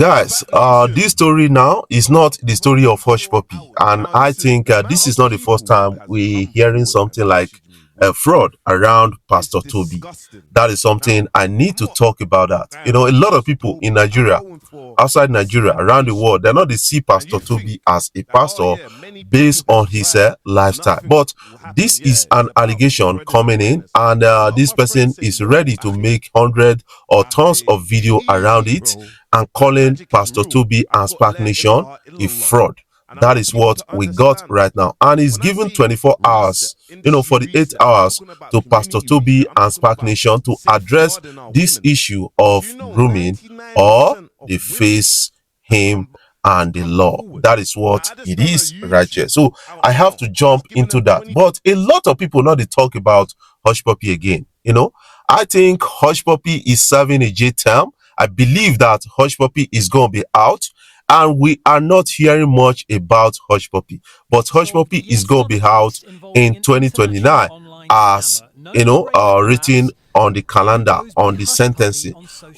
Guys, this story now is not the story of Hushpuppi, and I think this is not the first time we hearing something like a fraud around Pastor Tobi. That is something I need to talk about. That a lot of people in Nigeria, outside Nigeria, around the world, they're not they see Pastor Tobi as a pastor based on his lifestyle. But this is an allegation coming in, and this person is ready to make hundreds or tons of video around it and calling Pastor Tobi and SPAC Nation a fraud. That is what we got right now. And he's given 24 hours, 48 hours to Pastor Tobi and SPAC Nation to address this issue of grooming, or they face him and the law. That is what it is right here. So I have to jump into that. But a lot of people now they talk about Hushpuppi again. I think Hushpuppi is serving a jail term. I believe that Hushpuppi is going to be out, and we are not hearing much about Hushpuppi. But Hushpuppi is going to be out in 2029, as written on the calendar, on the sentencing.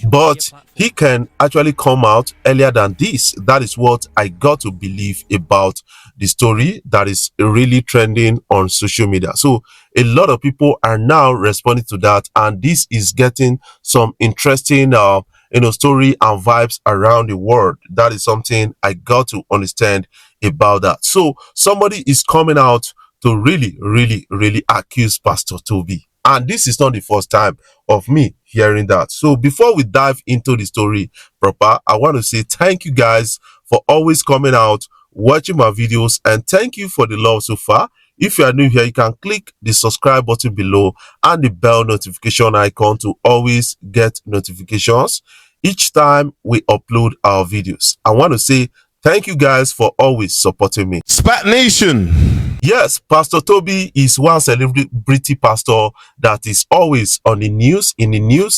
But he can actually come out earlier than this. That is what I got to believe about the story that is really trending on social media. So a lot of people are now responding to that, and this is getting some interesting story and vibes around the world. That is something I got to understand about that. So somebody is coming out to really accuse Pastor Tobi. And this is not the first time of me hearing that. So before we dive into the story proper, I want to say thank you guys for always coming out, watching my videos, and thank you for the love so far. If you are new here, you can click the subscribe button below and the bell notification icon to always get notifications each time we upload our videos. I want to say thank you guys for always supporting me. SPAC Nation. Yes, Pastor Tobi is one celebrity pastor that is always on the news,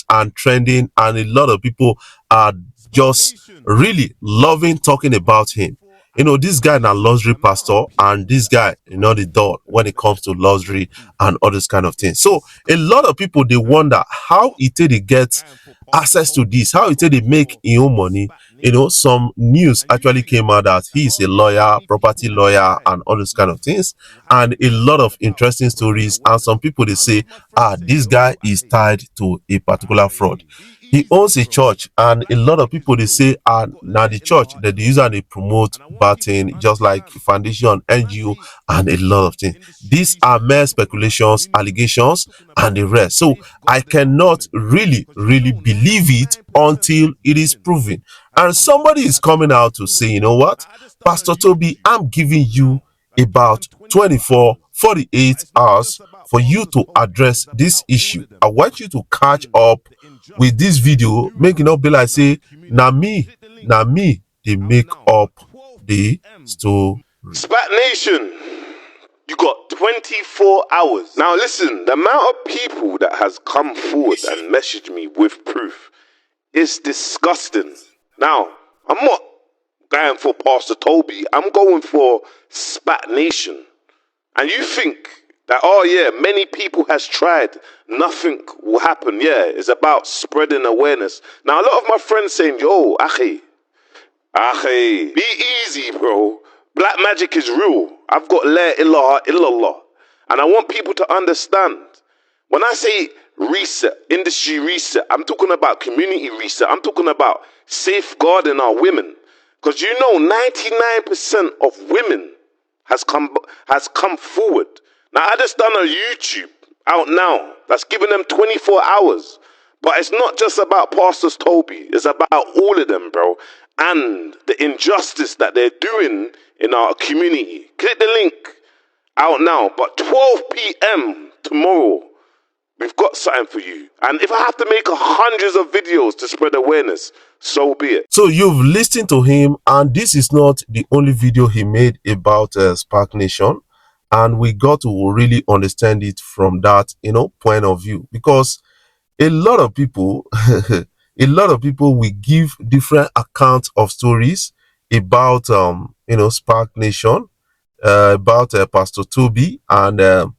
and trending, and a lot of people are just really loving talking about him. This guy is a luxury pastor, and this guy, the dog when it comes to luxury and all this kind of things. So a lot of people, they wonder how he get access to this, how he make his own money. Some news actually came out that he is a lawyer, property lawyer, and all those kind of things, and a lot of interesting stories. And some people, they say, this guy is tied to a particular fraud. He owns a church, and a lot of people, they say, now the church that they use and they promote bad thing, just like foundation, NGO, and a lot of things. These are mere speculations, allegations, and the rest. So I cannot really believe it until it is proven. And somebody is coming out to say, you know what, Pastor Tobi, I'm giving you about 48 hours for you to address this issue. I want you to catch up with this video, make it not be like say, na me, they make up the story. SPAC Nation, you got 24 hours. Now listen, the amount of people that has come forward and messaged me with proof is disgusting. Now, I'm not going for Pastor Tobi, I'm going for SPAC Nation. And you think that, oh yeah, many people has tried, nothing will happen. Yeah, it's about spreading awareness. Now, a lot of my friends saying, yo, Akhi, be easy, bro. Black magic is real. I've got la ilaha illallah. And I want people to understand, when I say reset, industry reset, I'm talking about community reset. I'm talking about safeguarding our women. Because 99% of women has come forward. Now, I just done a YouTube out now that's giving them 24 hours. But it's not just about Pastors Tobi. It's about all of them, bro. And the injustice that they're doing in our community. Click the link out now. But 12 p.m. tomorrow, we've got something for you. And if I have to make hundreds of videos to spread awareness, so be it. So you've listened to him, and this is not the only video he made about SPAC Nation. And we got to really understand it from that, point of view, because a lot of people, will give different accounts of stories about, SPAC Nation, about Pastor Tobi, and a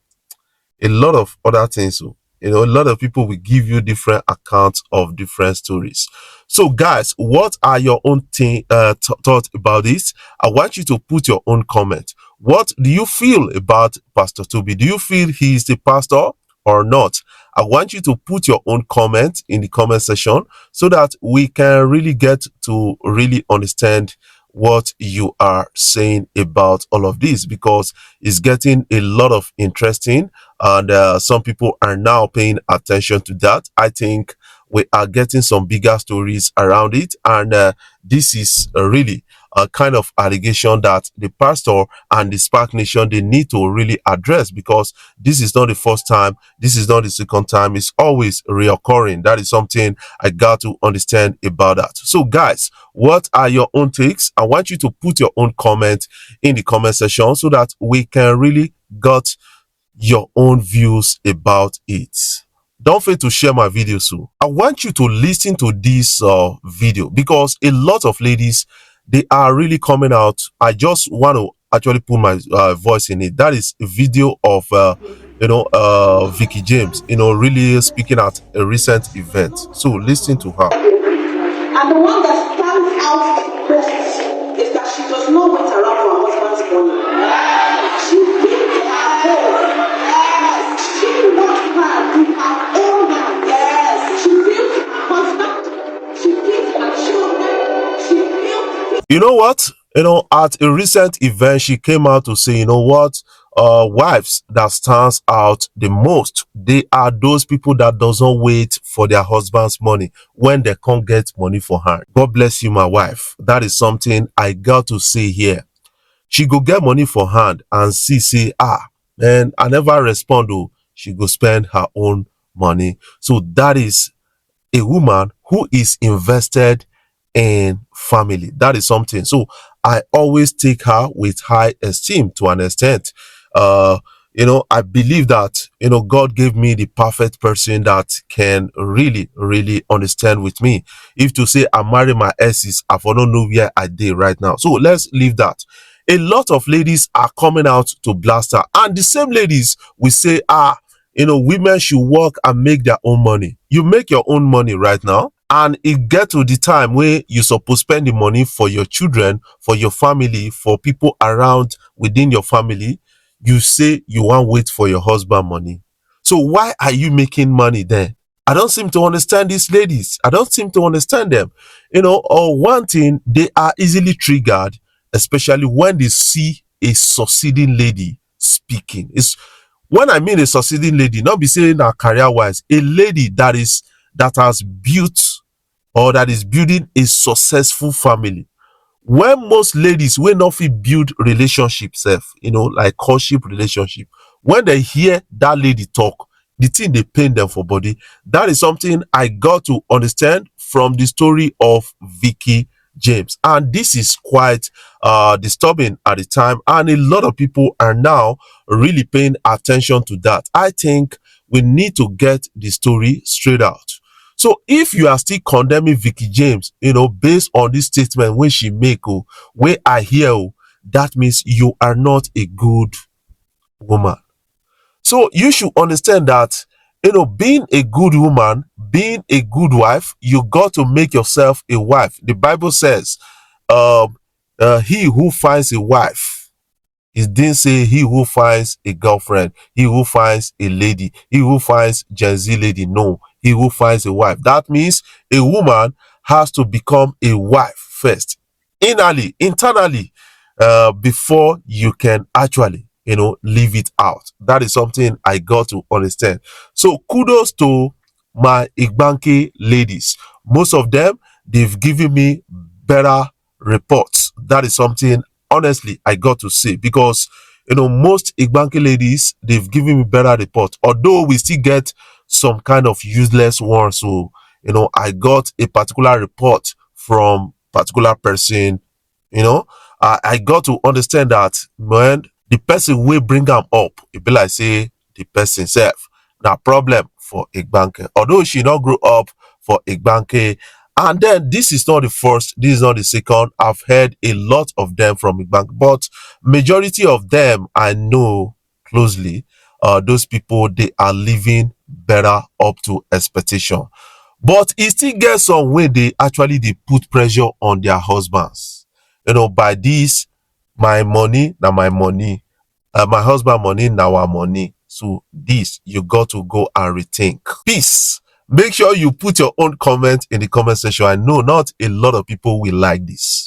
lot of other things. A lot of people will give you different accounts of different stories. So, guys, what are your own thoughts about this? I want you to put your own comment. What do you feel about Pastor Tobi? Do you feel he is the pastor or not? I want you to put your own comment in the comment section so that we can really get to really understand what you are saying about all of this, because it's getting a lot of interesting, and some people are now paying attention to that. I think we are getting some bigger stories around it, and this is really a kind of allegation that the pastor and the SPAC nation, they need to really address, because this is not the first time, this is not the second time, it's always reoccurring. That is something I got to understand about that. So, guys, what are your own takes? I want you to put your own comment in the comment section so that we can really get your own views about it. Don't forget to share my video soon. I want you to listen to this video, because a lot of ladies, they are really coming out. I just want to actually put my voice in it. That is a video of Vicky James, really speaking at a recent event. So listen to her. And the one that stands out best is that she does not wait around for her husband's money. She gives her home. She works hard with her own hands. She builds her husband. She gives her children. She builds. You know what? At a recent event, she came out to say, wives that stands out the most, they are those people that doesn't wait for their husband's money when they can't get money for her. God bless you, my wife. That is something I got to say here. She go get money for hand and say, man, I never respond. She go spend her own money. So that is a woman who is invested in family. That is something. So I always take her with high esteem to an extent. I believe that, God gave me the perfect person that can really, really understand with me. If to say I marry my exes, I for don't know where I did right now. So let's leave that. A lot of ladies are coming out to blast her, and the same ladies will say, women should work and make their own money. You make your own money right now, and it get to the time where you supposed spend the money for your children, for your family, for people around within your family. You say you want wait for your husband money. So why are you making money then? I don't seem to understand these ladies. I don't seem to understand them. Or one thing, they are easily triggered, especially when they see a succeeding lady speaking. It's when I mean a succeeding lady, not be saying her career wise, a lady that has built or that is building a successful family. When most ladies will not fit build relationship self, like courtship relationship, when they hear that lady talk, the thing they pain them for body. That is something I got to understand from the story of Vicky James, and this is quite disturbing at the time, and a lot of people are now really paying attention to that. I think we need to get the story straight out. So if you are still condemning Vicky James, based on this statement when she make, where I hear, that means you are not a good woman. So you should understand that, being a good woman, being a good wife, you got to make yourself a wife. The Bible says, he who finds a wife, it didn't say he who finds a girlfriend, he who finds a lady, he who finds Gen Z lady. No, he who finds a wife. That means a woman has to become a wife first, internally, before you can actually, leave it out. That is something I got to understand. So kudos to my Igbanke ladies. Most of them, they've given me better reports. That is something, honestly, I got to say, because most Igbanke ladies, they've given me better report, although we still get some kind of useless ones. So I got a particular report from particular person. I got to understand that, man, the person will bring them up, it be like say the person self na problem for Igbanke, although she not grow up for Igbanke. And then this is not the first, this is not the second. I've heard a lot of them from Igbanke, but majority of them I know closely. Those people, they are living better up to expectation. But it still gets some way they actually they put pressure on their husbands. By this, my money, now my money, my husband money, now our money. So this, you got to go and rethink. Peace. Make sure you put your own comment in the comment section. I know not a lot of people will like this.